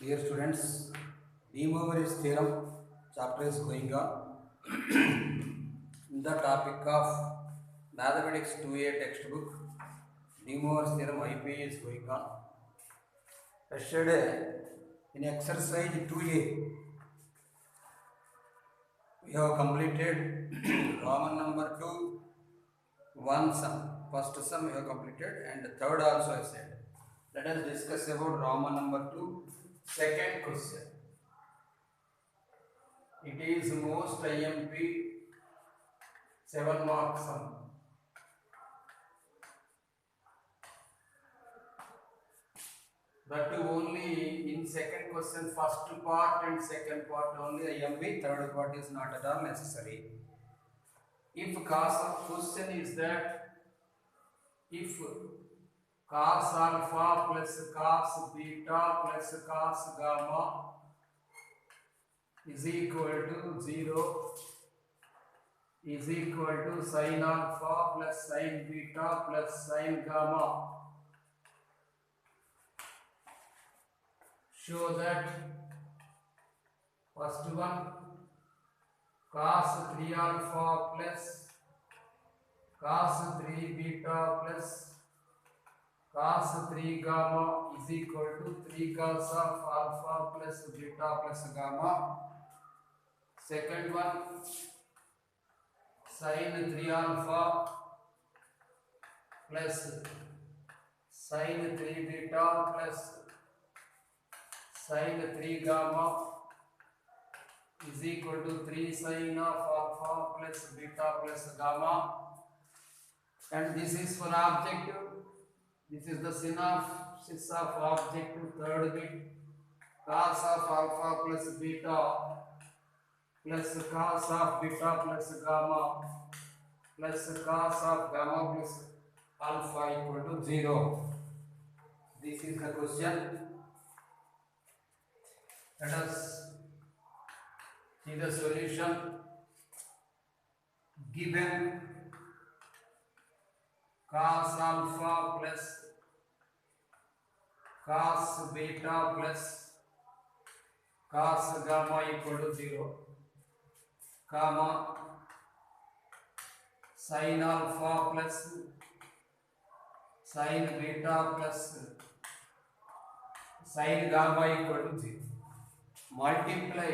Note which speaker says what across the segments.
Speaker 1: Dear students, De Moivre's theorem chapter is going on. In the topic of Mathematics 2A textbook, De Moivre's theorem IPA is going on. Yesterday, in exercise 2A, we have completed Roman number 2, one sum. First sum we have completed, and the third also I said. Let us discuss about Roman number 2, second question. It is most IMP 7 mark sum. That too only in second question, first part and second part only IMP, third part is not at all necessary. If cos of question is that if cos alpha plus cos beta plus cos gamma is equal to 0 is equal to sin alpha plus sin beta plus sin gamma. Show that first one cos 3 alpha plus cos 3 beta plus cos 3 gamma is equal to 3 cos of alpha plus beta plus gamma. Second one sin 3 alpha plus sin 3 beta plus sin 3 gamma is equal to 3 sin of alpha plus beta plus gamma, and this is for objective. This is the synopsis of objective. Third bit cos of alpha plus beta plus cos of beta plus gamma plus cos of gamma plus alpha equal to 0. This is the question. Let us see the solution. Given cos alpha plus cos beta plus cos gamma equal to 0, comma sin alpha plus sin beta plus sin gamma equal to 0. Multiply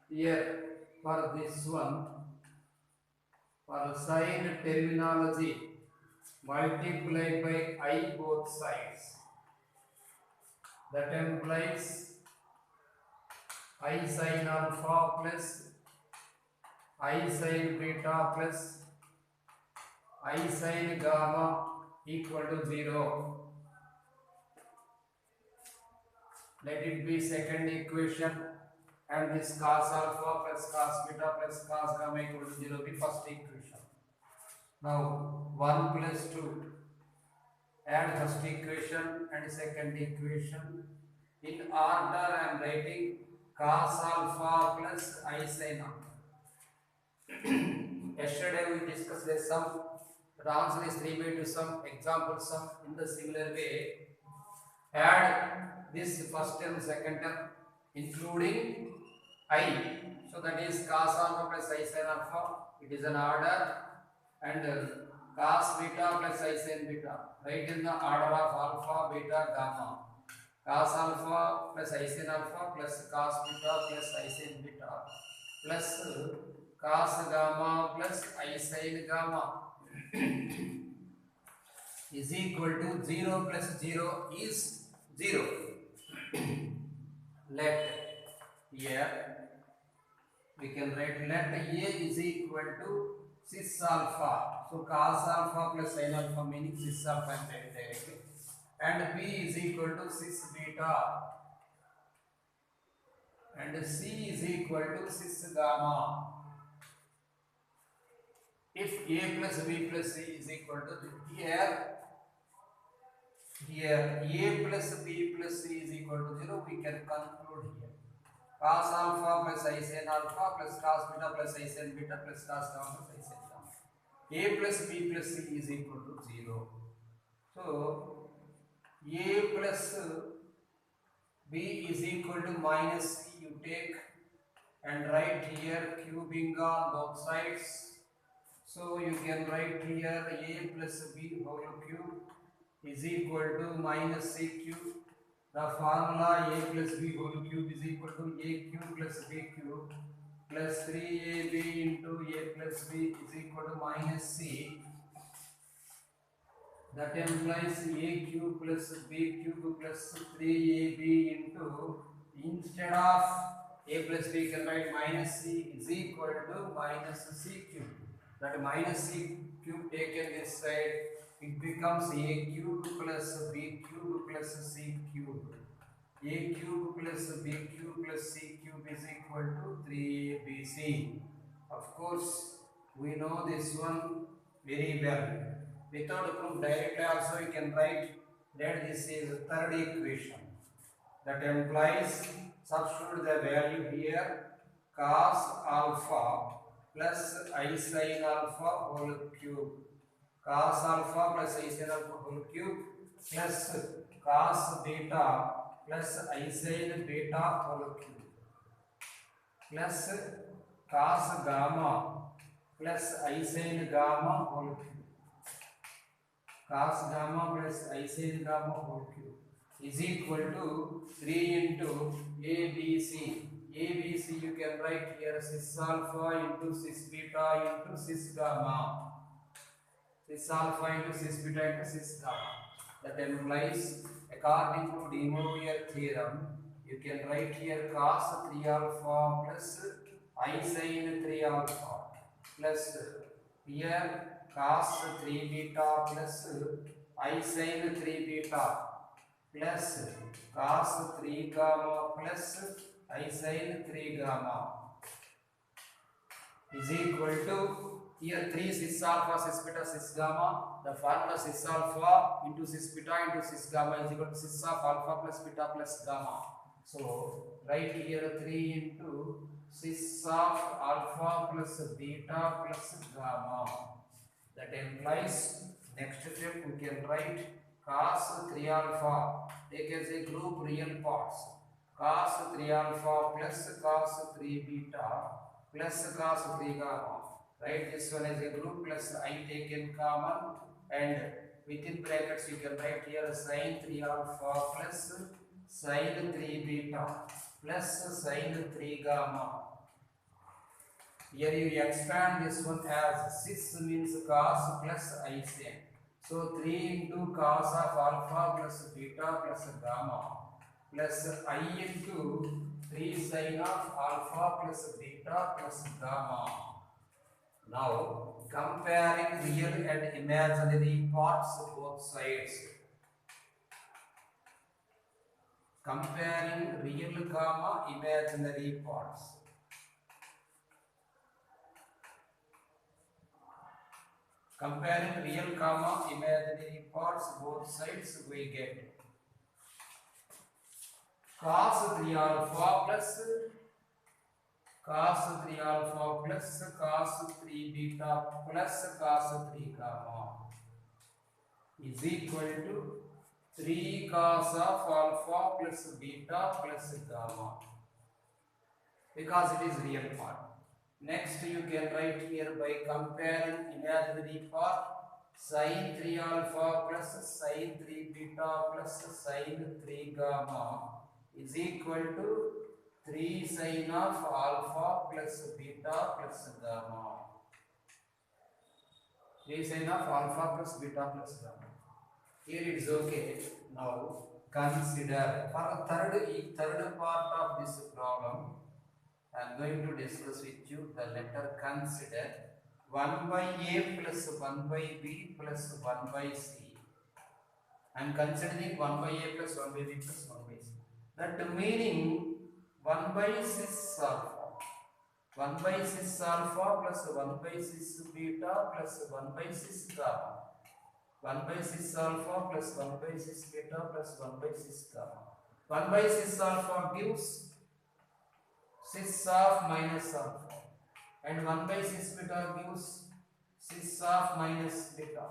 Speaker 1: here for this one, for sin terminology, multiply by I both sides. That implies I sin alpha plus I sin beta plus I sin gamma equal to 0. Let it be second equation, and this cos alpha plus cos beta plus cos gamma equal to 0 be first equation. Now 1 plus 2, add first equation and second equation. In order I am writing cos alpha plus I sin alpha. Yesterday we discussed this sum. The answer is 3/2 sum, example sum. In the similar way, add this first term, second term, including I. So that is cos alpha plus I sin alpha. It is an order, and cos beta plus I sin beta. Write in the order of alpha, beta, gamma. Cos alpha plus I sin alpha plus cos beta plus I sin beta plus cos gamma plus I sin gamma is equal to 0 plus 0 is 0. Let here we can write let A is equal to cis alpha. So cos alpha plus sin alpha meaning cis alpha I am writing directly, and B is equal to cis beta, and C is equal to cis gamma. If A plus B plus C is equal to here A plus B plus C is equal to 0, we can conclude here cos alpha plus I sin alpha plus cos beta plus I sin beta plus cos gamma plus I sin gamma. A plus B plus C is equal to 0. So A plus B is equal to minus C. You take and write here cubing on both sides. So you can write here A plus B whole cube is equal to minus C cube. The formula A plus B whole cube is equal to A cube plus B cube plus 3AB into A plus B is equal to minus C. That implies A cube plus B cube plus 3AB into, instead of A plus B can write minus C is equal to minus C cube. That minus C cube taken this side, it becomes A cube plus B cube plus C cube. A cube plus B cube plus C cube is equal to 3ABC. Of course, we know this one very well. Without proof directly also you can write that this is the third equation. That implies substitute the value here cos alpha plus I sin alpha whole cube. Cos alpha plus I sin alpha whole cube plus cos beta plus I sin beta whole cube plus cos gamma plus I sin gamma whole cube. Cos gamma plus I sin gamma whole cube is equal to 3 into ABC. ABC you can write here cis alpha into cis beta into cis gamma. Cis alpha into cis beta into cis gamma. That implies, according to De Moivre theorem, you can write here cos 3 alpha plus I sin 3 alpha plus here cos 3 beta plus I sin 3 beta plus cos 3 gamma plus I sin 3 gamma is equal to, here 3 cis alpha cis beta cis gamma. The formula cis alpha into cis beta into cis gamma is equal to cis of alpha plus beta plus gamma. So write here 3 into cis of alpha plus beta plus gamma. That implies, next step we can write cos 3 alpha, take as a group real parts, cos 3 alpha plus cos 3 beta plus cos 3 gamma. Write this one as a group plus I taken common, and within brackets you can write here sin 3 alpha plus sin 3 beta plus sin 3 gamma. Here you expand this one as cis means cos plus I sin. So 3 into cos of alpha plus beta plus gamma plus I into 3 sin of alpha plus beta plus gamma. Now comparing real and imaginary parts both sides. Comparing real gamma imaginary parts. Comparing real comma imaginary parts both sides, we get cos 3 alpha plus cos 3 alpha plus cos 3 beta plus cos 3 gamma is equal to 3 cos of alpha plus beta plus gamma, because it is real part. Next you can write here by comparing imaginary part, sin 3 alpha plus sin 3 beta plus sin 3 gamma is equal to 3 sin of alpha plus beta plus gamma. 3 sin of alpha plus beta plus gamma. Here it is okay. Now consider for third part of this problem. I am going to discuss with you the letter consider 1 by A plus 1 by B plus 1 by C. I am considering 1 by A plus 1 by B plus 1 by C. That meaning 1 by cis alpha. 1 by cis alpha plus 1 by cis beta plus 1 by cis gamma. 1 by cis alpha plus 1 by cis beta plus 1 by cis gamma. 1 by cis alpha gives cis of minus alpha, and 1 by cis beta gives cis of minus beta,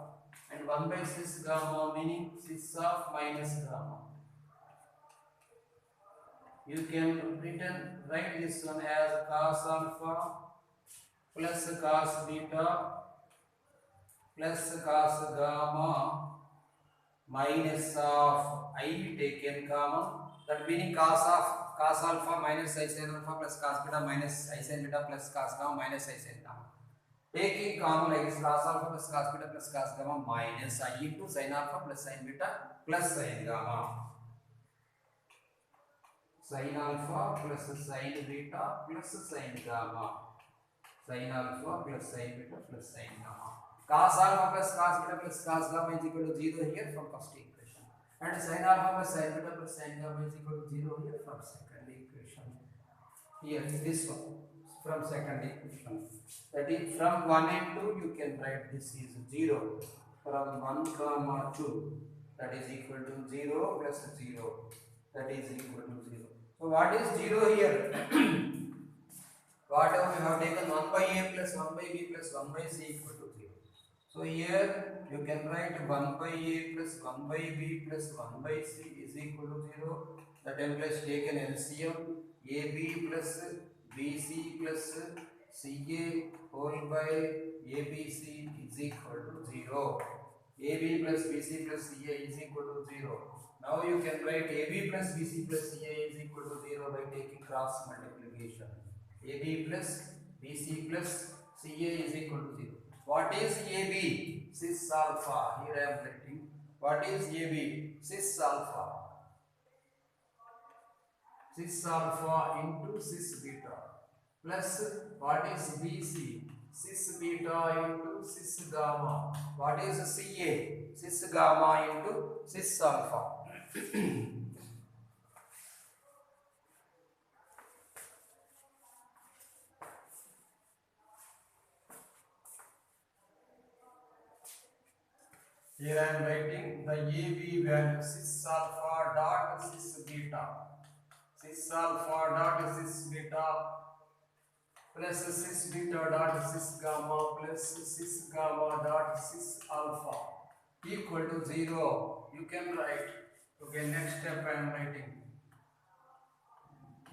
Speaker 1: and 1 by cis gamma meaning cis of minus gamma. You can write this one as cos alpha plus cos beta plus cos gamma minus of I taken common. That meaning cos alpha minus I sin alpha plus cos beta minus I sin beta plus cos gamma minus I sin gamma. Taking common like this, cos alpha plus cos beta plus cos gamma minus I into sin alpha plus sin beta plus sin gamma. Sin alpha plus sin beta plus sin gamma. Sin alpha plus sin beta plus sin gamma. Cos alpha plus cos beta plus cos gamma is equal to 0 here from first equation. And sin alpha plus sin beta plus sin gamma is equal to 0 here from second equation. Here, this one from second equation. That is from 1 and 2 you can write this is 0. From 1 comma 2 that is equal to 0 plus 0 that is equal to 0. So what is 0 here? Whatever we have taken 1 by a plus 1 by b plus 1 by c equal to 0. So here you can write 1 by a plus 1 by b plus 1 by c is equal to 0. That implies taken LCM ab plus bc plus ca whole by abc is equal to 0. ab plus bc plus ca is equal to 0. Now you can write ab plus bc plus ca is equal to 0 by taking cross multiplication. AB plus BC plus CA is equal to 0. What is AB? Cis alpha. Here I am writing. What is AB? Cis alpha. Cis alpha into cis beta. Plus what is BC? Cis beta into cis gamma. What is CA? Cis gamma into cis alpha. Here I am writing the AB value cis alpha dot cis beta. Cis alpha dot cis beta plus cis beta dot cis gamma plus cis gamma dot cis alpha equal to 0. You can write. Okay, next step I am writing.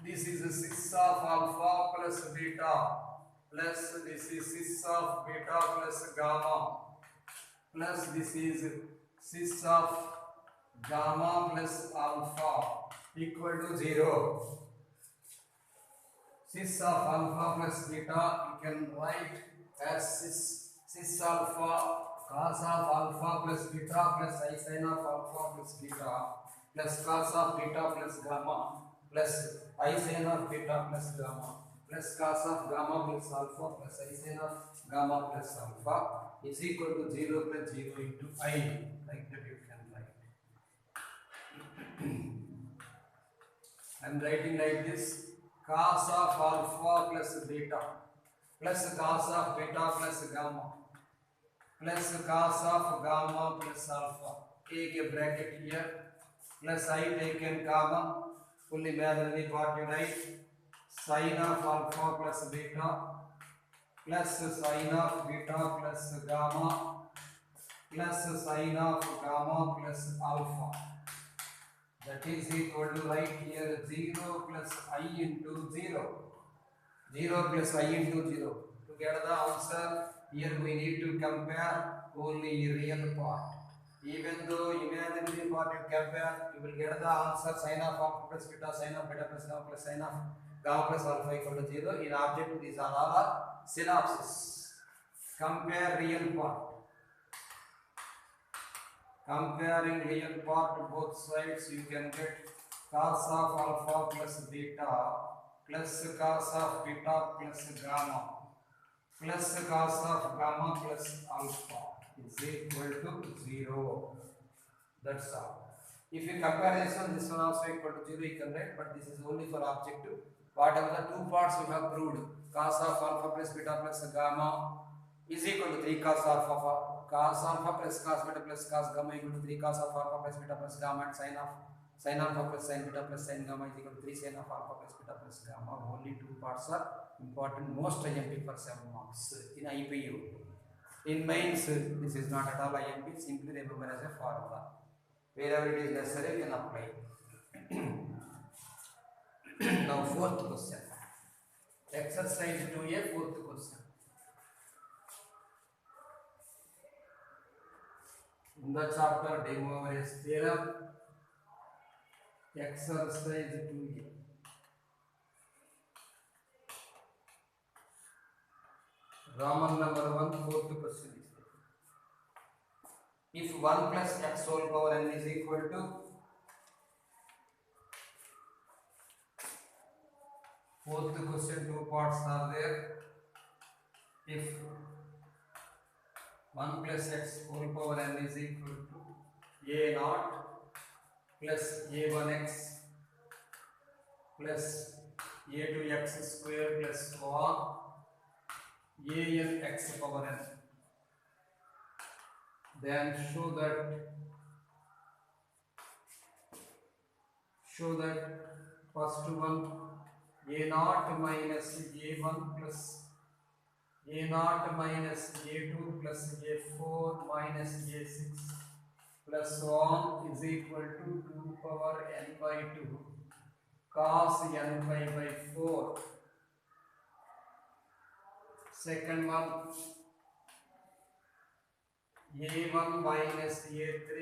Speaker 1: This is a cis of alpha plus beta plus this is cis of beta plus gamma plus this is cis of gamma plus alpha equal to 0. Cis of alpha plus beta you can write as cis alpha cos of alpha plus beta plus I sin of alpha plus beta plus cos of beta plus gamma plus I sin of beta plus gamma plus cos of gamma plus alpha plus I sin of gamma plus alpha is equal to 0 plus 0 into I. Like that you can write. I am writing like this. Cos of alpha plus beta plus cos of beta plus gamma plus cos of gamma plus alpha. Take a bracket here plus I taken comma full imaginary part you write sin of alpha plus beta plus sin of beta plus gamma plus sin of gamma plus alpha. That is equal to right here 0 plus I into 0. 0 plus I into 0. To get the answer, here we need to compare only real part. Even though imaginary part you compare, you will get the answer sin of alpha plus beta, sin of beta plus gamma plus sin of gamma plus alpha equal to 0. In objective, these are all synopsis. Compare real part. Comparing real part to both sides, you can get cos of alpha plus beta plus cos of beta plus gamma plus cos of gamma plus alpha is equal to 0. That's all. If you compare this one also equal to 0, you can write, but this is only for objective. Whatever the two parts we have proved, cos of alpha plus beta plus gamma is equal to 3 cos alpha plus cos beta plus cos gamma equal to 3 cos of alpha plus beta plus gamma and sin alpha plus sin beta plus sin gamma is equal to 3 sin of alpha plus beta plus gamma. Only two parts are important, most IMP for 7 marks in IPU. In mains, this is not at all IMP, simply remember as a formula. Wherever it is necessary, you can apply. Now fourth question. Exercise 2a, fourth question. In the chapter De Moivre's theorem, exercise 2a. Roman number 1, fourth question is there. If 1 plus x whole power n is equal to fourth question, two parts are there. If 1 plus x whole power n is equal to a naught plus a1x plus a2x square plus 1 an x power n, then show that first one a naught minus a1 plus a naught minus a2 plus a4 minus a6 plus 1 is equal to 2 power n by 2 cos n pi by 4. Second one a1 minus a3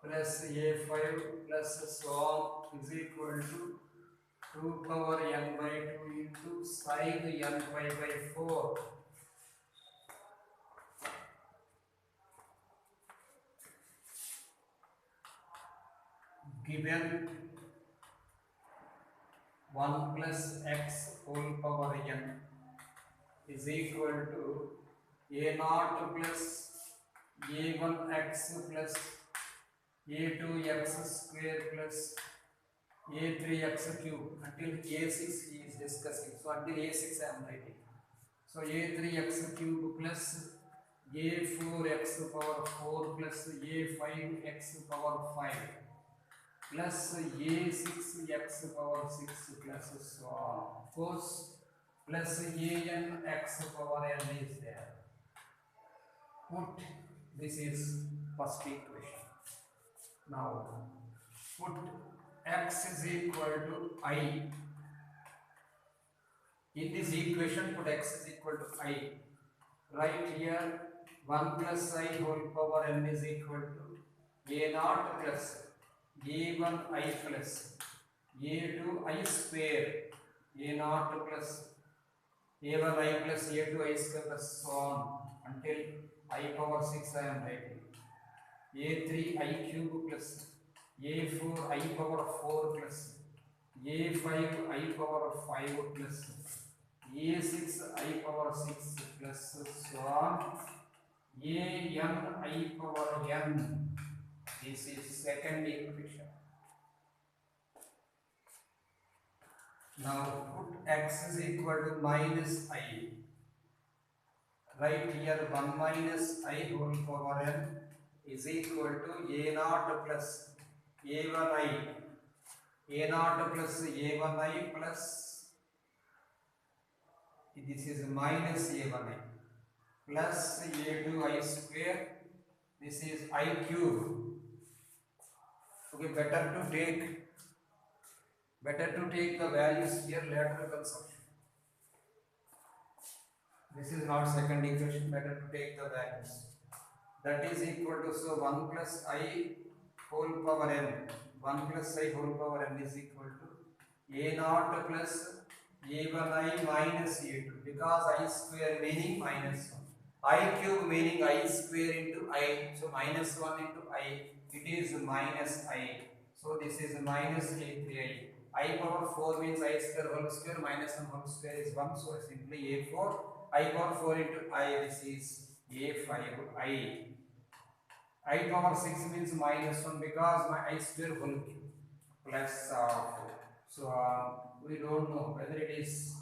Speaker 1: plus a5 plus so on is equal to 2 power n by 2 into sin n pi by 4. Given 1 plus x whole power n is equal to a naught plus a1x plus a2x square plus a3x cube until a6 he is discussing. So until a6 I am writing. So a3x cube plus a4x power 4 plus a5x power 5 plus a6x power 6 plus so on. Of course, plus an x power n is there. Put this is first equation. Now put x is equal to I. In this equation put x is equal to I. Right here 1 plus I whole power n is equal to a naught plus a1 I plus a2 I square a naught plus a1 I plus a2 I square plus so on until I power 6 I am writing. a3 I cube plus a4 I power 4 plus a5 I power 5 plus a6 I power 6 plus so on an I power n. This is second equation. Now put x is equal to minus I. Right here 1 minus I whole power n is equal to a naught plus a1i, a naught plus a1i plus this is minus a1i plus a2i square, this is I cube. Okay, better to take the values here, lateral consumption. This is not second equation, better to take the values. That is equal to, so 1 plus I whole power n, 1 plus I whole power n is equal to a naught plus a1i minus a2, because I square meaning minus 1, I cube meaning I square into I, so minus 1 into I, it is minus I, so this is minus a3i. I power 4 means I square whole square minus 1 whole square is 1, so simply a4, I power 4 into I, this is a5i. I power 6 means minus 1 because my I square whole cube plus 4. So we don't know whether it is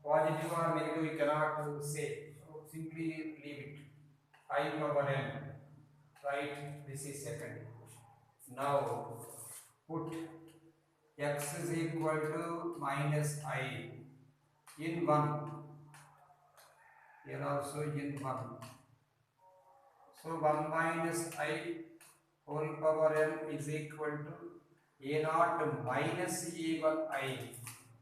Speaker 1: positive or negative, we cannot say. So simply leave it. I power n. Right? This is second equation. Now put x is equal to minus I in 1. Here also in 1. So 1 minus I whole power n is equal to a naught minus a1 I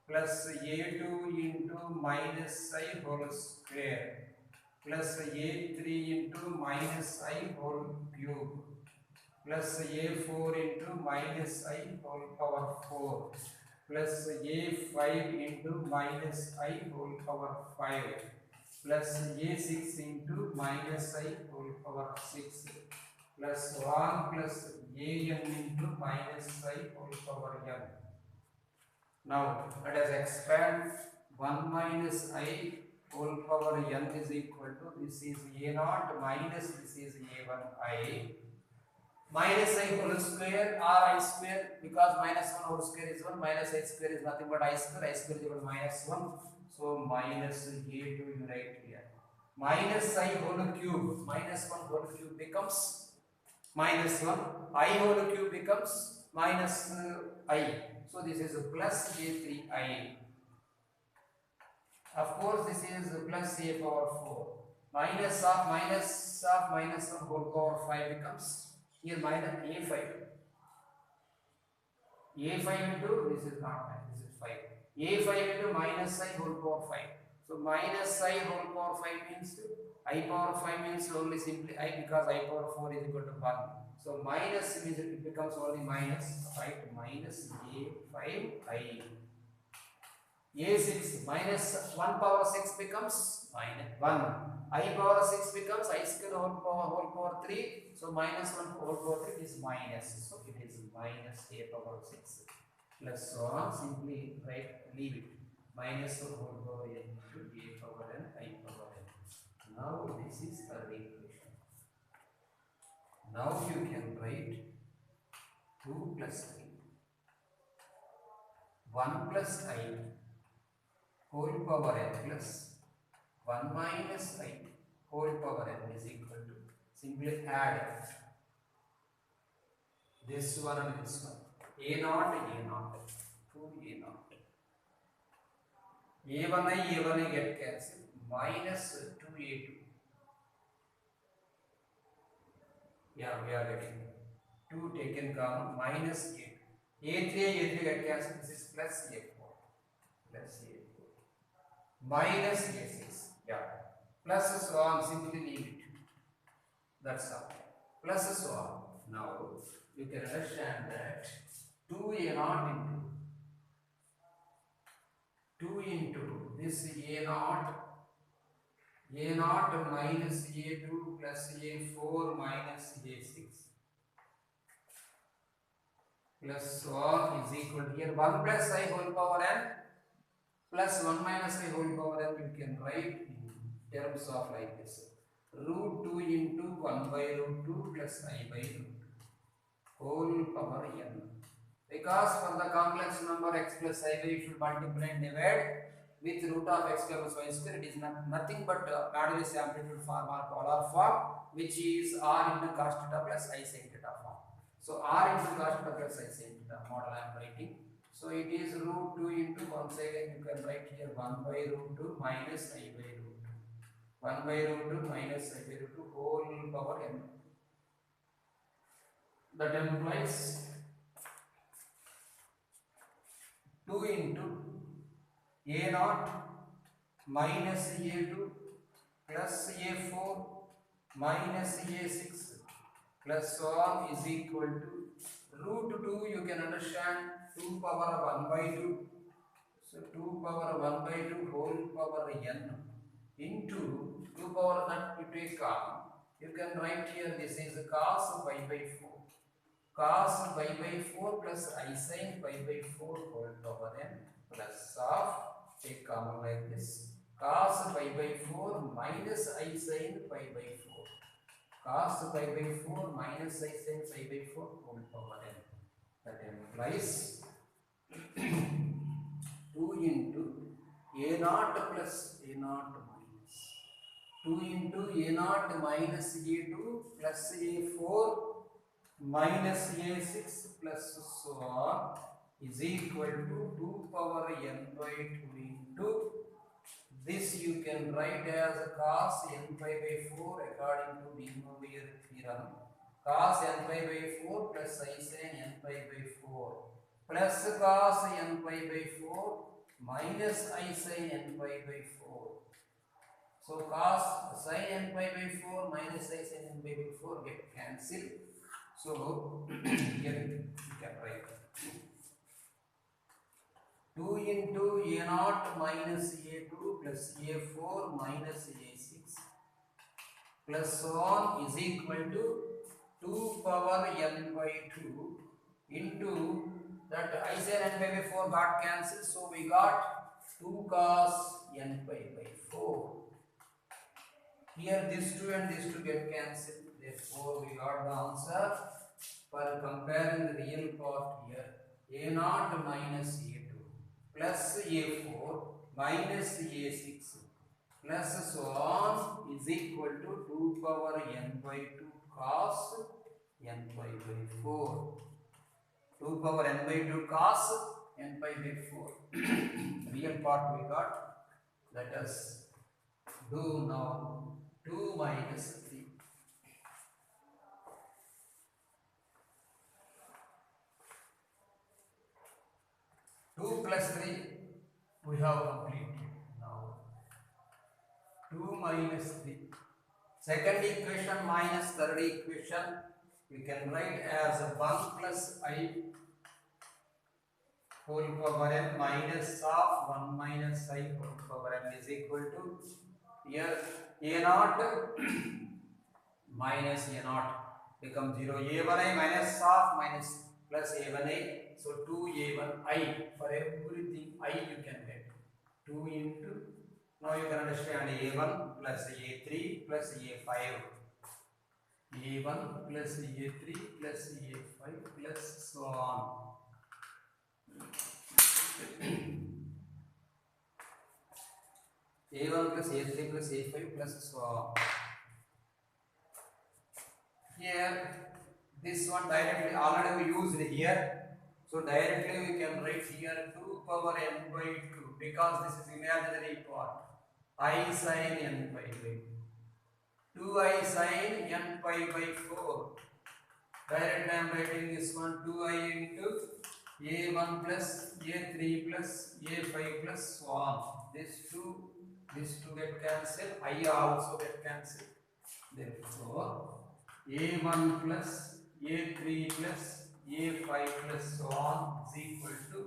Speaker 1: plus a2 into minus I whole square plus a3 into minus I whole cube plus a4 into minus I whole power 4 plus a5 into minus I whole power 5 plus a6 into minus I whole power 6 plus 1 plus an into minus I whole power n. Now let us expand 1 minus I whole power n is equal to this is a naught minus this is a1 I minus I whole square or I square because minus 1 whole square is 1 minus I square is nothing but I square is equal to minus 1 so minus a2 you write here minus I whole cube minus 1 whole cube becomes minus 1 I whole cube becomes minus I so this is plus a3I of course this is plus a power 4 minus of minus of whole power 5 becomes here minus a5 into this is not 9 this is 5 a5 into minus I whole power 5 so minus I whole power 5 means I power 5 means only simply I because I power 4 is equal to 1 so minus means it becomes only minus right minus a5I a6 minus 1 power 6 becomes minus 1 I power 6 becomes I square whole power 3 so minus 1 whole power 3 is minus so it is minus a power 6 plus so on simply write leave it minus 1 whole power n into a power n I power n now this is third equation now you can write 2 plus 3 1 plus I whole power n plus 1 minus I whole power n is equal to simply add this one and this one a naught 2 a naught a1I get cancelled minus 2a2 yeah we are getting 2 taken common minus a3 get cancelled this is plus a4 minus a6 yeah plus so on simply leave it that's all plus so on now you can understand that 2a naught into this a naught minus a2 plus a4 minus a6 plus so on is equal to here 1 plus I whole power n plus 1 minus I whole power n you can write in terms of like this root 2 into 1 by root 2 plus I by root 2 whole power n because for the complex number x plus I by you should multiply and divide with root of x plus y square it is nothing but modulus amplitude form or polar form which is r into cos theta plus I sin theta form so r into cos theta plus I sin theta model I am writing so it is root 2 into once again you can write here 1 by root 2 minus I by root 2 1 by root 2 minus I by root 2 whole power n that implies 2 into a naught minus a2 plus a4 minus a6 plus so on is equal to root 2 you can understand 2 power 1 by 2 so 2 power 1 by 2 whole power n into 2 power not you take common you can write here this is cos pi by 4 cos pi by 4 plus I sin pi by 4 whole power n plus of take common like this cos pi by 4 minus I sin pi by 4 cos pi by 4 minus I sin pi by 4 whole power n that implies 2 into a naught plus a naught minus 2 into a naught minus a2 plus a4 minus a6 plus so on is equal to 2 power n by 2 into this you can write as cos n pi by 4 according to De Moivre theorem cos n pi by 4 plus I sin n pi by 4 plus cos n pi by 4 minus I sin n pi by 4. So cos sin n pi by 4 minus I sin n pi by 4 get cancelled. So here you can write 2 into a naught minus a2 plus a4 minus a6 plus so on is equal to 2 power n by 2 into that I sin n pi by 4 got cancelled, so we got 2 cos n pi by 4. Here this 2 and this 2 get cancelled, therefore we got the answer for comparing the real part here. A naught minus a2 plus a4 minus a6 plus so on is equal to 2 power n by 2 cos n pi by 4. 2 power n by 2 cos n pi by 4. Real part we got. Let us do now 2 minus 3. 2 plus 3 we have completed. Now 2 minus 3. Second equation minus third equation we can write as 1 plus I whole power n minus of 1 minus I whole power n is equal to here a naught minus a naught becomes 0. A1I minus of minus plus A1I. So 2A1I. For everything I you can get 2 into. Now you can understand A1 plus A3 plus A5. A1 plus A3 plus A5 plus so on. A1 plus A3 plus A5 plus so on. Here this one directly already we used here, so directly we can write here 2 power n by 2 because this is imaginary part. I sin n pi by 2. 2I sin n pi by 4. Directly I am writing this one 2I into a1 plus a3 plus a5 plus so on. This 2 get cancelled. I also get cancelled. Therefore a1 plus a3 plus a5 plus so on is equal to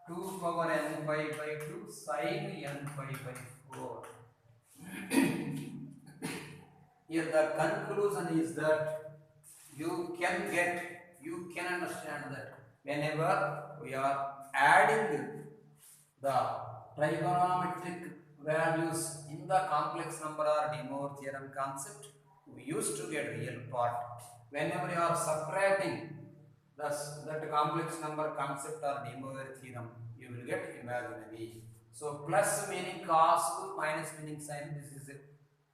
Speaker 1: 2 power n pi by 2 sin n pi by 4. Here the conclusion is that you can understand that whenever we are adding the trigonometric values in the complex number or De Moivre theorem concept, we used to get real part. Whenever you are subtracting that complex number concept or De Moivre theorem, you will get imaginary. So plus meaning cos, minus meaning sin. This is a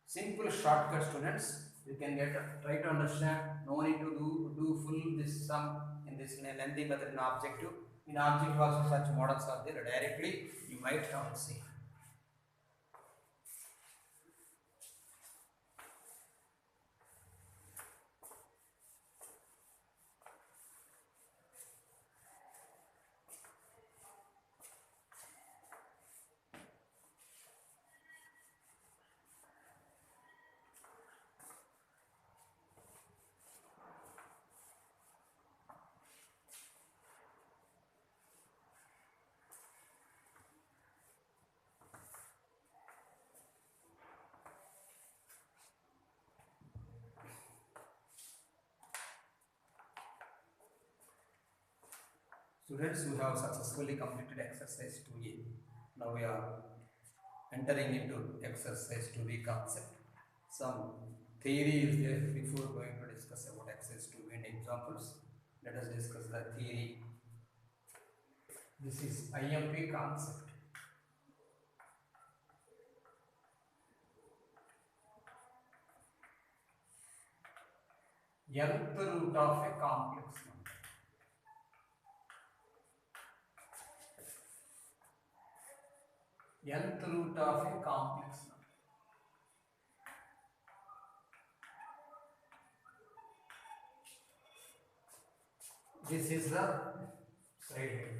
Speaker 1: simple shortcut, students. You can try to understand. No need to do full this sum in this lengthy method in objective. In objective also such models are there. Directly you might have to see. Students, we have successfully completed exercise 2A. Now we are entering into exercise 2B concept. Some theory is there before going to discuss about exercise 2B and examples. Let us discuss the theory. This is IMP concept. Nth root of a complex number. Nth root of a complex number. This is the side head.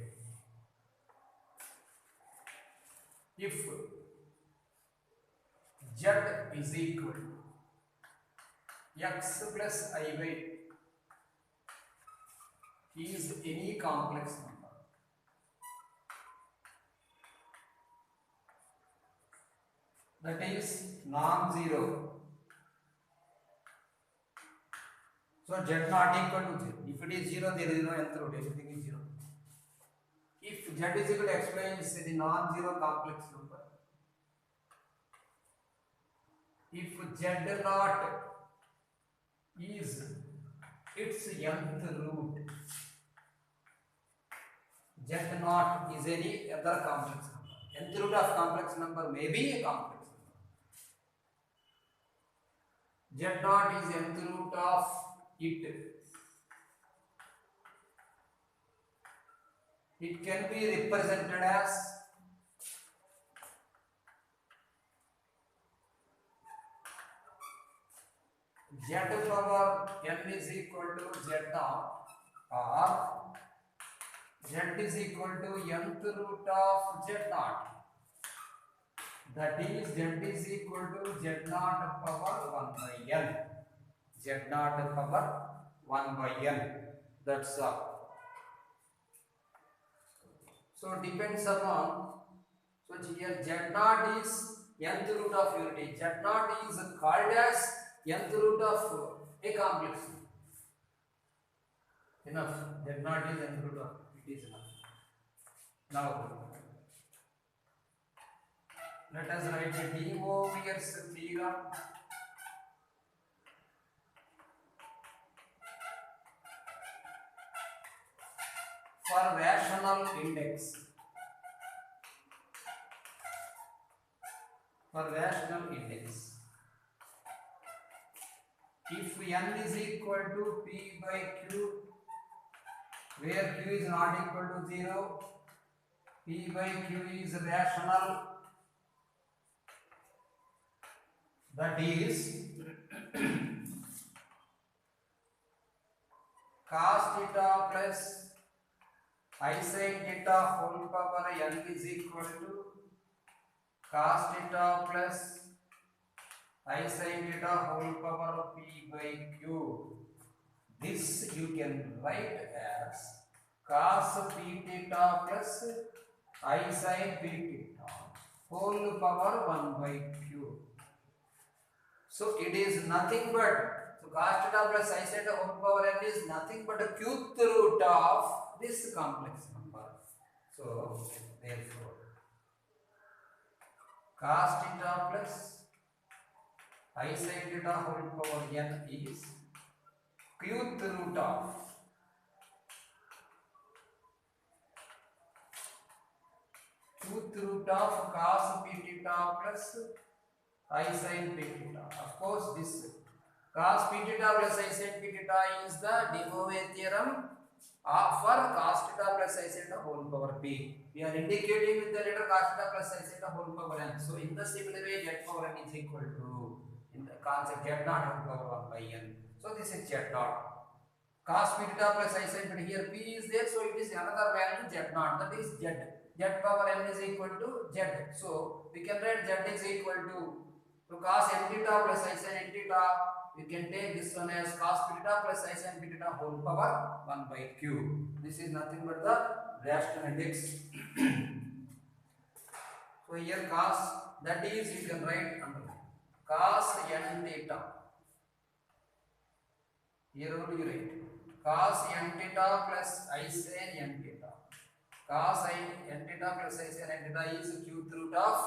Speaker 1: if z is equal to x plus I by is any complex number, that is non-zero. So z not equal to 0. If it is 0, there is no nth root, everything is 0. If z is equal to x means the non-zero complex number. If z naught is its nth root, z naught is any other complex number. Nth root of complex number may be a complex number. Z naught is nth root of it. It can be represented as z power n is equal to z naught, or z is equal to nth root of z naught. That is z is equal to z naught power 1 by n. Z naught power 1 by n. That's all. So depends upon, so here z naught is nth root of unity. Z naught is called as nth root of a complex. Enough. Z naught is nth root of it is enough. Now let us write the De Moivre's theorem. For rational index. For rational index, if n is equal to p by q, where q is not equal to 0, p by q is rational, that is cos theta plus I sin theta whole power n is equal to cos theta plus I sin theta whole power p by q. This you can write as cos p theta plus I sin p theta whole power 1 by q. So it is nothing but, so cos theta plus I sin theta whole power n is nothing but a qth root of this complex number. So therefore cos theta plus I sin theta whole power n is qth root of cos p theta plus I sin p theta. Of course, this cos p theta plus I sin p theta is the De Moivre theorem for cos theta plus I sin theta whole power p. We are indicating with the letter cos theta plus I sin theta whole power n. So in the similar way, z power n is equal to, in the concept, z naught whole power 1 by n. So this is z naught. Cos p theta plus I sin theta, here p is there, so it is another value z naught, that is z. Z power n is equal to z. So we can write z is equal to cos n theta plus I sin n theta. We can take this one as cos p theta plus I sin p theta whole power 1 by q. This is nothing but the rational index. So here cos, that is you can write under cos n theta. Here only you write cos n theta plus I sin n theta. Cos n theta plus I sin n theta is qth root of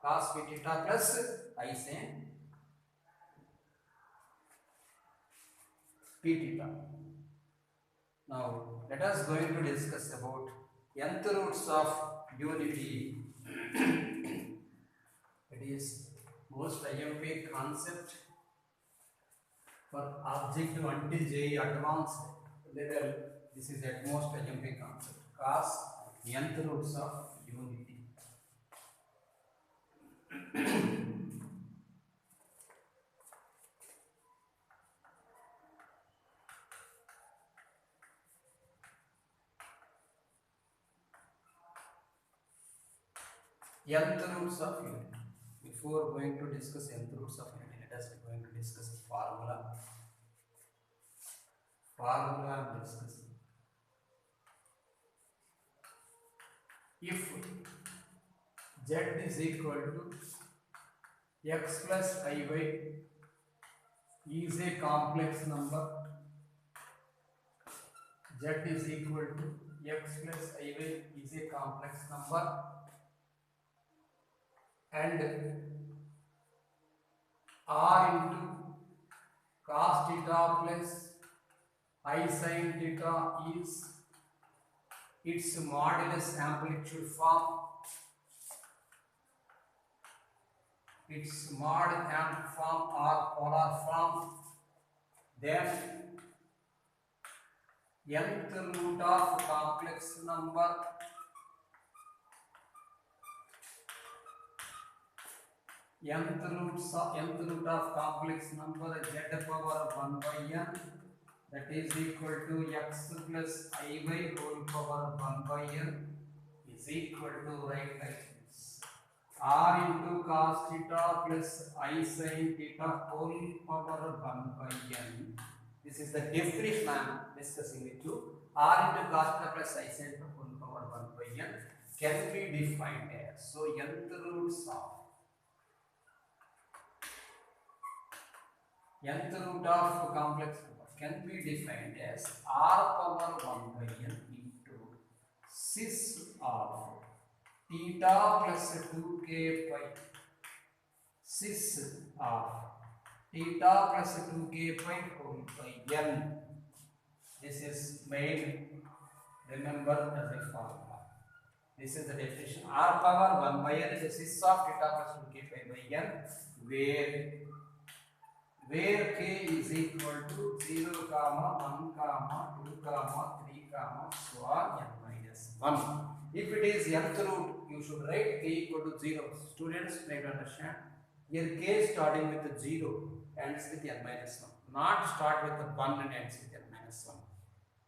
Speaker 1: cos p theta plus I sin p theta. Now let us going to discuss about nth roots of unity. It is most IMP concept for objective until JEE advanced level. This is at most IMP concept. Cos nth roots of unity. nth roots of unity. Before going to discuss nth roots of unity, let us going to discuss formula. Formula I am discussing. If z is equal to x plus iy is a complex number, z is equal to x plus iy is a complex number, and r into cos theta plus I sin theta is its modulus amplitude form, its mod amp form or polar form, then nth root of complex number nth root of complex number z power 1 by n, that is equal to x plus iy whole power 1 by n is equal to, right, like this, r into cos theta plus I sin theta whole power 1 by n. This is the definition I am discussing with you. R into cos theta plus I sin theta whole power 1 by n can be defined as, so nth roots of nth root of complex number can be defined as r power 1 by n into cis of theta plus 2k pi, cis of theta plus 2k pi whole by n. This is made, remember, as a formula. This is the definition. R power 1 by n is a cis of theta plus 2k pi by n, where k is equal to 0, 1, 2, 3, so on n minus 1. If it is nth root, you should write k equal to 0. Students, try to understand. Here k starting with 0 ends with n minus 1. Not start with 1 and ends with n minus 1.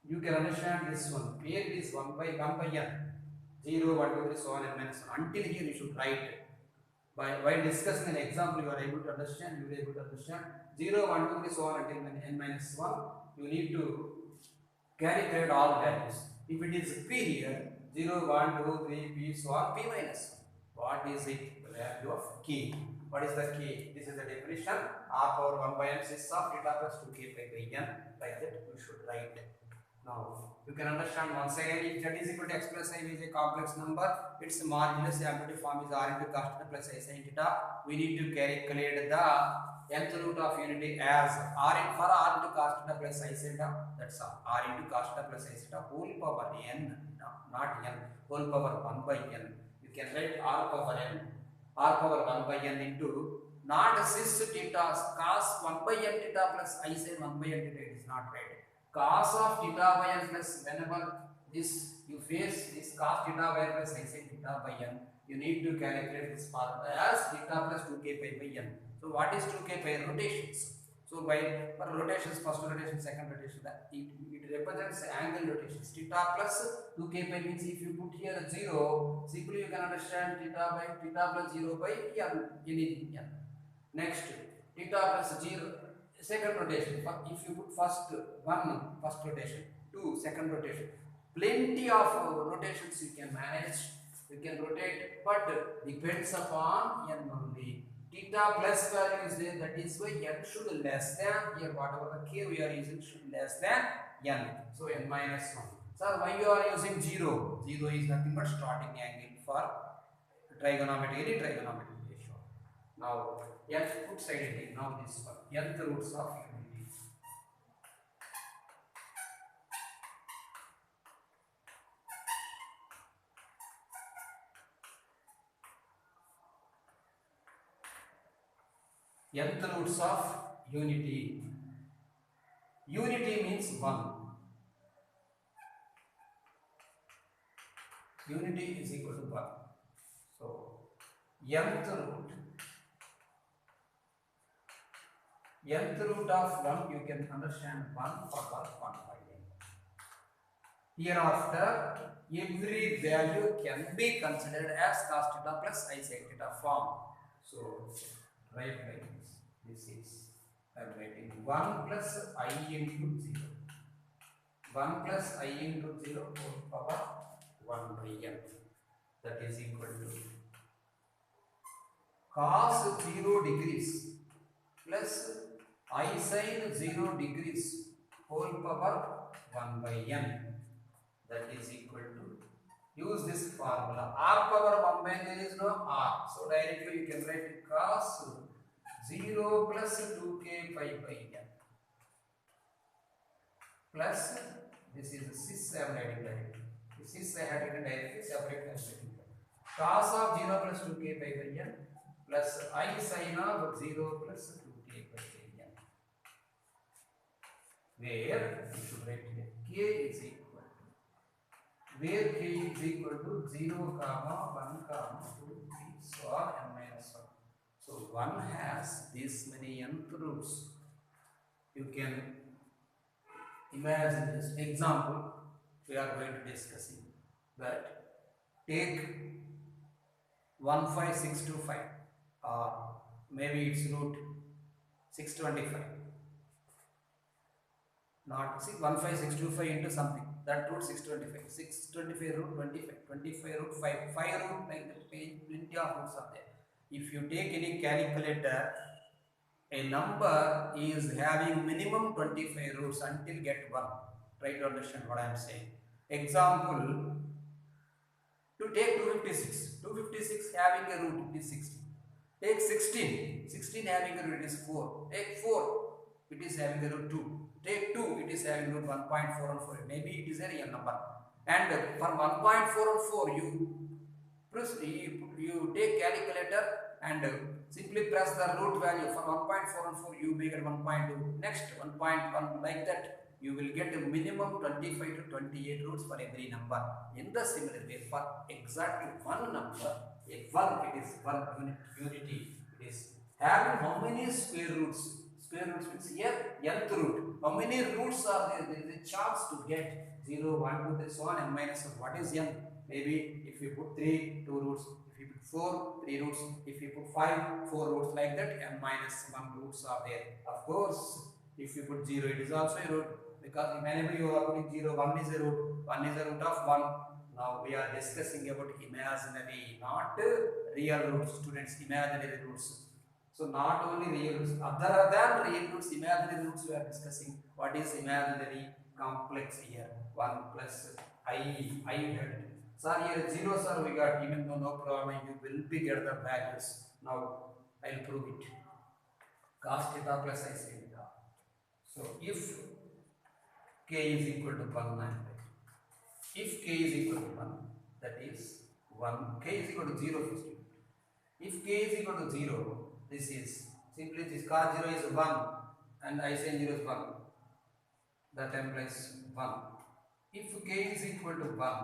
Speaker 1: You can understand this one. Here it is 1 by n. 0, 1, 2, 3, so on n minus 1. Until here you should write. While discussing an example, you are able to understand, you will be able to understand 0, 1, 2, 3, so on until n minus 1. You need to calculate all values. If it is p here, 0, 1, 2, 3, p, so on, p minus 1. What is it? The value of k. What is the k? This is the definition. R power 1 by n cis of theta plus 2k pi by n. Like that you should write. Now you can understand once again, if z is equal to x plus I is a complex number, its modulus amplitude form is r into cos theta plus I sin theta. We need to calculate the nth root of unity as r into cos theta plus I sin theta. That's all. R into cos theta plus I sin theta whole power n, not n, whole power 1 by n. You can write r power 1 by n into not cis theta cos 1 by n theta plus I sin 1 by n theta. It is not right. Cos of theta by n plus, whenever this you face this cos theta by n plus I sin theta by n, you need to calculate this formula as theta plus 2k pi by n. So what is 2k pi? Rotations. So by for rotations, first rotation, second rotation, that it represents angle rotations. Theta plus 2k pi means if you put here 0, simply you can understand theta plus 0 by n, anything n. Next, theta plus 0, second rotation. If you put first rotation, 2 second rotation, plenty of rotations you can manage, you can rotate, but depends upon n only. Theta plus value is there, that is why n should less than, here whatever the k we are using should less than n, so n minus 1. Sir, why you are using 0? 0 is nothing but starting angle for trigonometry, any trigonometry ratio. Now n put side it. Now this one, nth roots of unity. Nth roots of unity. Unity means 1. Unity is equal to 1. So nth root of 1, you can understand 1 for 1 by n. Hereafter, every value can be considered as cos theta plus I sin theta form. So, write like this. This is, I am writing 1 plus I into 0. 1 plus I into 0 whole power 1 by n. That is equal to cos 0 degrees plus I sin 0 degrees whole power 1 by n. That is equal to, use this formula, r power 1 by there is no r, so directly you can write cos 0 plus 2k pi by n plus, this is 6 I am writing directly, this is I had written directly, separate I am writing. Cos of 0 plus 2k pi by n plus I sin of 0 plus 2k pi by n, where you should write here k is equal to, where k is equal to 0 comma 1 comma 2 3 so on n minus 1. So 1 has this many nth roots. You can imagine this example we are going to discussing, that take 15625 or maybe its root 625, not 15625 into something, that root 625, 625 root 25, 25 root 5, 5 root like that, plenty of roots are there. If you take any calculator, a number is having minimum 25 roots until get 1. Try to understand what I am saying. Example, to take 256 having a root it is 16. Take 16 having a root it is 4. Take 4, it is having a root 2. Take 2, it is having root 1.414. Maybe it is a real number. And for 1.414, you take calculator and simply press the root value. For 1.414, you make it 1.2. Next 1.1, like that. You will get a minimum 25 to 28 roots for every number. In the similar way, for exactly one number, a 1, it is 1 unity. It is having how many square roots? Square roots means here nth root. How many roots are there? There is a chance to get 0, 1, 2, 3, so on, n minus 1. What is n? Maybe if you put 3, 2 roots. If you put 4, 3 roots. If you put 5, 4 roots, like that, n minus 1 roots are there. Of course, if you put 0, it is also a root. Because whenever you are putting 0, 1 is a root. 1 is a root of 1. Now we are discussing about imaginary, not real roots, students. Imaginary roots. So not only real roots, other than real roots, imaginary roots we are discussing. What is imaginary complex here? 1 plus I had. Sir, here 0, sir, we got, even though no problem, you will be get the values. Now I will prove it. Cos theta plus I sin theta. So if k is equal to 1, if k is equal to 1, that is 1, k is equal to 0 first. If k is equal to 0, this is simply this cos 0 is 1 and I sin 0 is 1. That implies 1. If k is equal to 1,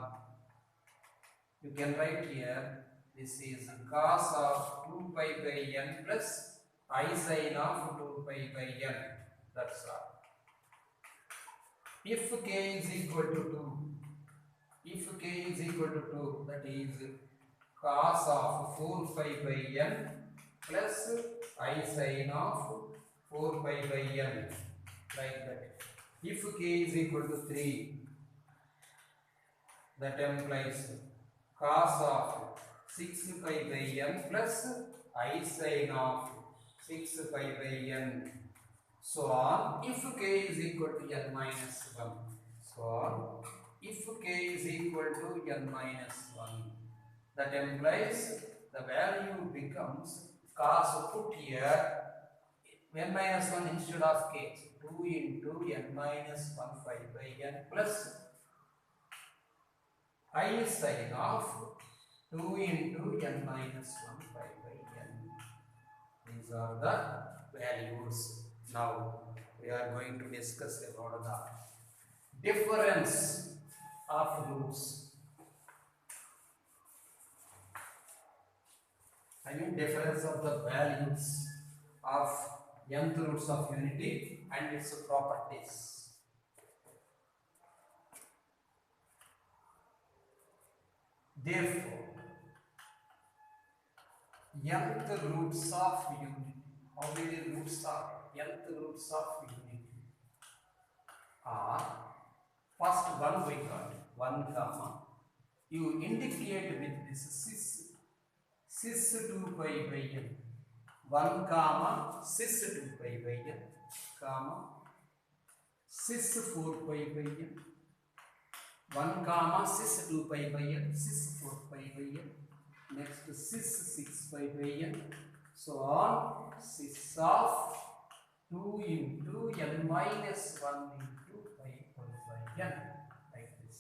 Speaker 1: you can write here, this is cos of 2 pi by n plus I sin of 2 pi by n. That's all. If k is equal to 2, that is cos of 4 pi by n plus I sin of 4 pi by n, like that. If k is equal to 3, that implies cos of 6 pi by n plus I sin of 6 pi by n, so on. If k is equal to n minus 1, so on. If k is equal to n minus 1, that implies the value becomes cos, put here n minus 1 instead of k, 2 into n minus 1 pi by n plus I sin of 2 into n minus 1 pi by n. These are the values. Now we are going to discuss about the difference of roots. I mean difference of the values of nth roots of unity and its properties. Therefore, nth roots of unity. How many roots are nth roots of unity? Are first one we got 1 comma. You indicate with this cis 2 pi by n. 1 comma cis 2 pi by n comma cis 4 pi by n. 1 comma cis 2 pi by n, cis 4 pi by n. Next cis 6 pi by n. So on cis of 2 into n minus 1 into pi whole by n, like this.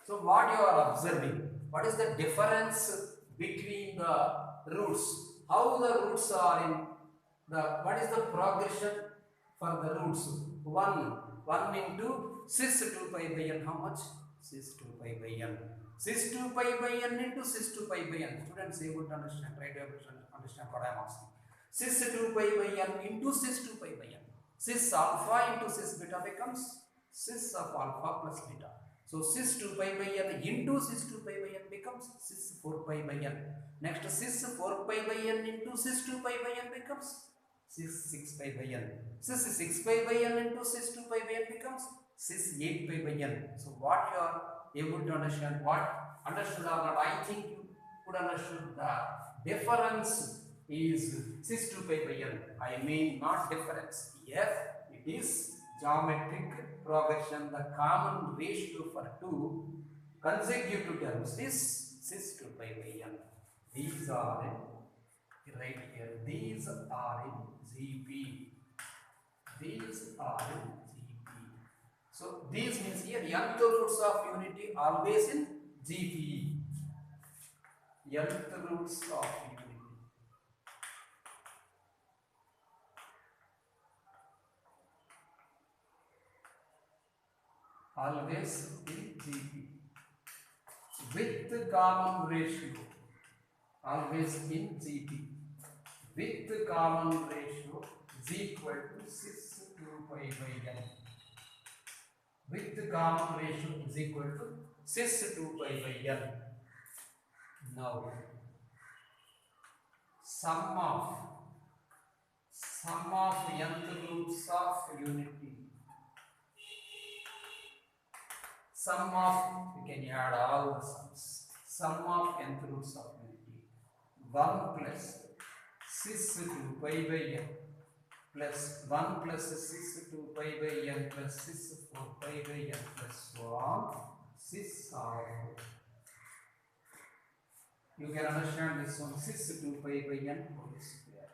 Speaker 1: So what you are observing? What is the difference between the roots? How the roots are in the, what is the progression for the roots? 1 into cis 2 pi by n, how much? Cis 2 pi by n. Cis 2 pi by n into cis 2 pi by n. Students, you would understand, right? You have to understand what I am asking. Cis 2 pi by n into cis 2 pi by n. Cis alpha into cis beta becomes cis of alpha plus beta. So cis 2 pi by n into cis 2 pi by n becomes cis 4 pi by n. Next cis 4 pi by n into cis 2 pi by n becomes cis 6 pi by n. Cis 6 pi by n into cis 2 pi by n becomes cis 8 pi by n. So what you are able to understand, what understood or not, I think you could understood the difference is cis 2 pi by n. I mean not difference. Yes, it is geometric progression. The common ratio for two consecutive terms is cis 2 pi by n. These are in, right here, these are in GP. These are in GP. So these means here nth roots of unity always in GP. Nth roots of unity. Always in GP. With common ratio. Always in GP. With common ratio is equal to cis 2 pi by n. With common ratio is equal to cis 2 pi by n. Now, sum of nth roots of unity. Sum of, you can add all the sums. Sum of nth roots of unity. 1 plus cis 2 pi by n plus 1 plus cis 2 pi by n plus cis 4 pi by n plus so on cis of. You can understand this one, cis 2 pi by n whole square.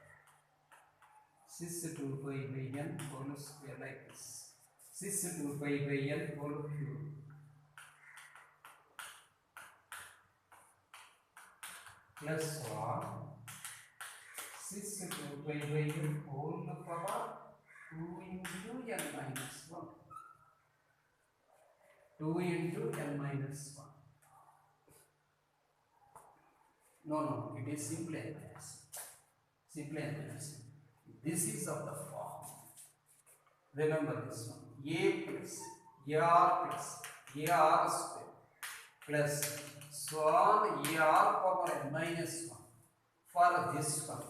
Speaker 1: Cis 2 pi by n whole square, like this. Cis 2 pi by n whole cube. Plus 1 cis 2 pi by n whole power 2 into n minus 1. 2 into n minus 1. No, it is simply n minus. Simply n minus. This is of the form. Remember this one. A plus ar plus ar square plus so on ar power n minus 1. For this one,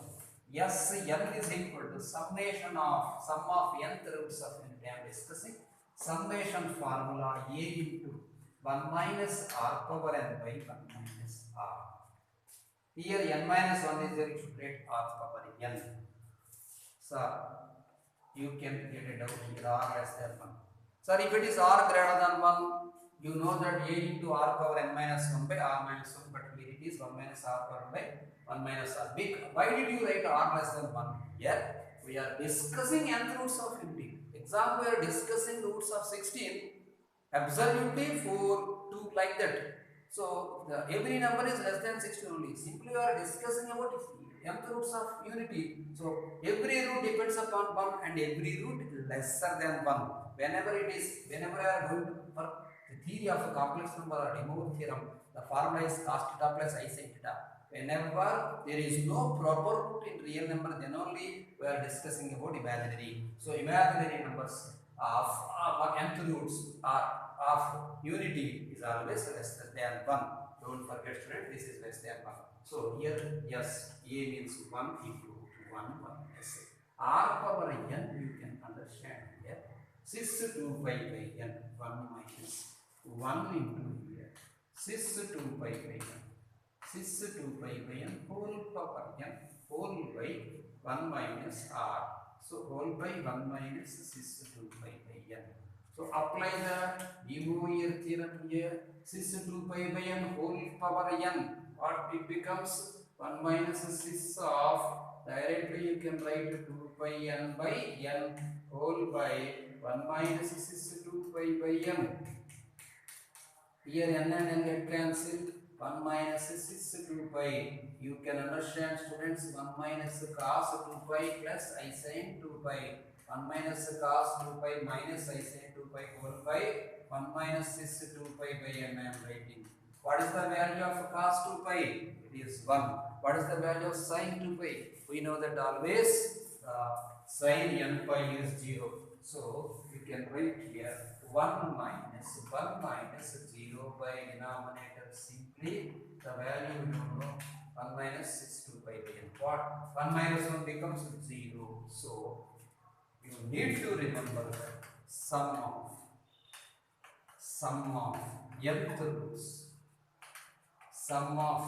Speaker 1: yes, n is equal to summation of sum of nth roots of unity. I am discussing summation formula a into 1 minus r power n by 1 minus r. Here n minus 1 is there, you should get r power n. So you can get it out here, r less than 1. Sir, if it is r greater than 1, you know that a into r power n minus 1 by r minus 1, but here it is 1 minus r power by 1 minus r. Why did you write r less than 1? Here we are discussing nth roots of unity. Exam we are discussing roots of 16 absolutely for 2 like that. So every number is less than 16 only. Simply we are discussing about nth roots of unity. So every root depends upon 1 and every root is lesser than 1. Whenever I are going for the theory of a complex number or De Moivre theorem, the formula is cos theta plus I sin theta. Whenever there is no proper root in real number, then only we are discussing about imaginary. So imaginary numbers of nth roots of unity is always less than 1. Don't forget student, this is less than 1. So here yes, A means 1 into 1 minus r power n, you can understand here. Cis 2 pi by n, 1 minus 1 into here. Cis 2 pi by n. Cis 2 pi by n whole power n whole by 1 minus r. So whole by 1 minus cis 2 pi by n. So apply the De Moivre theorem here. Cis 2 pi by n whole power n. What it becomes? 1 minus cis of, directly you can write 2 pi n by n whole by 1 minus cis 2 pi by n. Here n and n get cancelled. 1 minus cis 2 pi. You can understand students, 1 minus cos 2 pi plus I sin 2 pi. 1 minus cos 2 pi minus I sin 2 pi whole by 1 minus cis 2 pi by n I am writing. What is the value of cos 2 pi? It is 1. What is the value of sin 2 pi? We know that always sin n pi is 0. So you can write here 1 minus 0 by denominator, simply the value you don't know, 1 minus 6 2 pi by n. What? 1 minus 1 becomes 0. So you need to remember that sum of nth roots. Sum of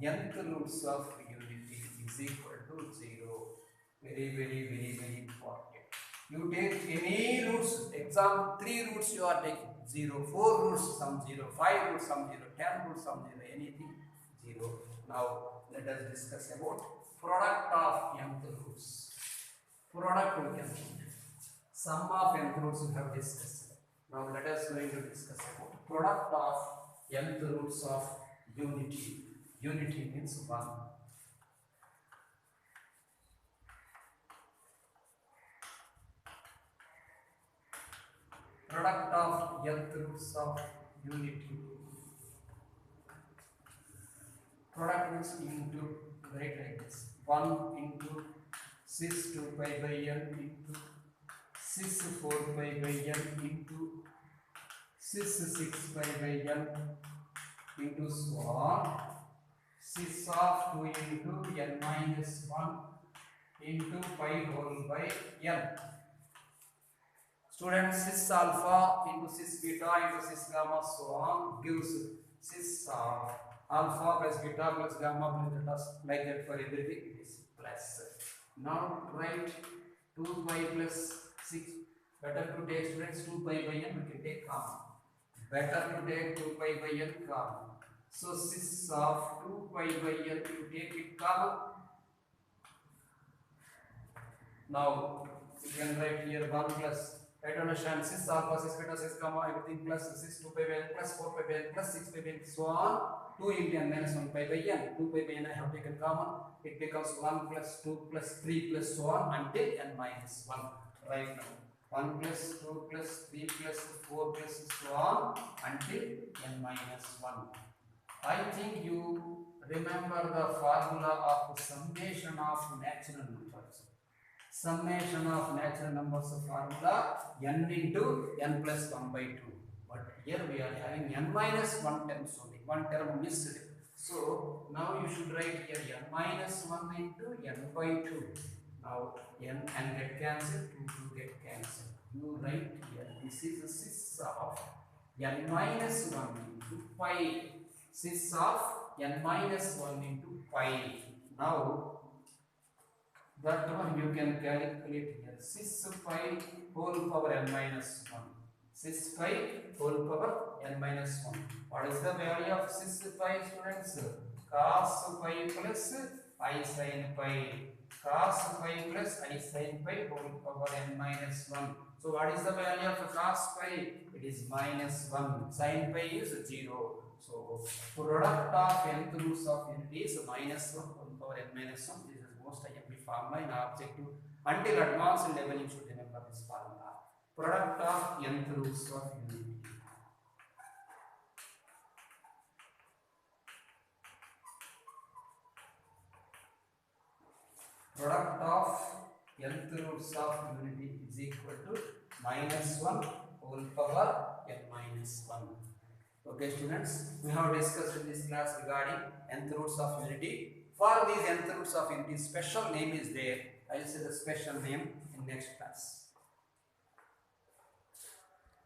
Speaker 1: nth roots of unity is equal to 0. Very important. You take any roots, exam 3 roots you are taking, 0, 4 roots, some 0, 5 roots, some 0, 10 roots, some 0, anything 0. Now let us discuss about product of nth roots. Product we can do. Sum of nth roots we have discussed. Now let us going to discuss about product of nth roots of unity. Unity means 1. Product of nth roots of unity. Product means into, write like this, 1 into cis 2 pi by n into cis 4 pi by n into cis 6 pi by n into so on. Cis of 2 into n minus 1 into pi whole by n. Students, cis alpha into cis beta into cis gamma so on gives cis of alpha plus beta plus gamma plus delta, like that for everything it is plus. Now write 2 pi plus 6. Better to take students 2 pi by n, we can take common. Better to take 2 pi by n common. So cis of 2 pi by n, you take it common. Now you can write here 1 plus. Try to understand cis alpha, cis beta, cis gamma, everything plus cis 2 pi by n plus 4 pi by n plus 6 pi by n so on. 2 into n minus 1 pi by n. 2 pi by n I have taken common. It becomes 1 plus 2 plus 3 plus so on until n minus 1. Right now 1 plus 2 plus 3 plus 4 plus so on until n minus 1. I think you remember the formula of summation of natural numbers. Summation of natural numbers formula n into n plus 1 by 2. But here we are having n minus 1 terms only. One term missed. So now you should write here n minus 1 into n by 2. Now n and get cancelled, 2 get cancelled. You write here, this is the cis of n minus 1 into pi. Cis of n minus 1 into pi. Now that one you can calculate here. Cis pi whole power n minus 1. Cis pi whole power n minus 1. What is the value of cis pi, students? Cos pi plus I sin pi. Cos pi plus I sin pi whole power n minus 1. So what is the value of cos pi? It is minus 1. Sin pi is 0. So product of nth roots of unity is minus 1 whole power n minus 1. This is most IMP formula in objective. Until advanced level you should remember this formula. Product of nth roots of unity. Product of nth roots of unity is equal to minus 1 whole power n minus 1. Okay students, we have discussed in this class regarding nth roots of unity. For these nth roots of unity, special name is there. I will say the special name in next class.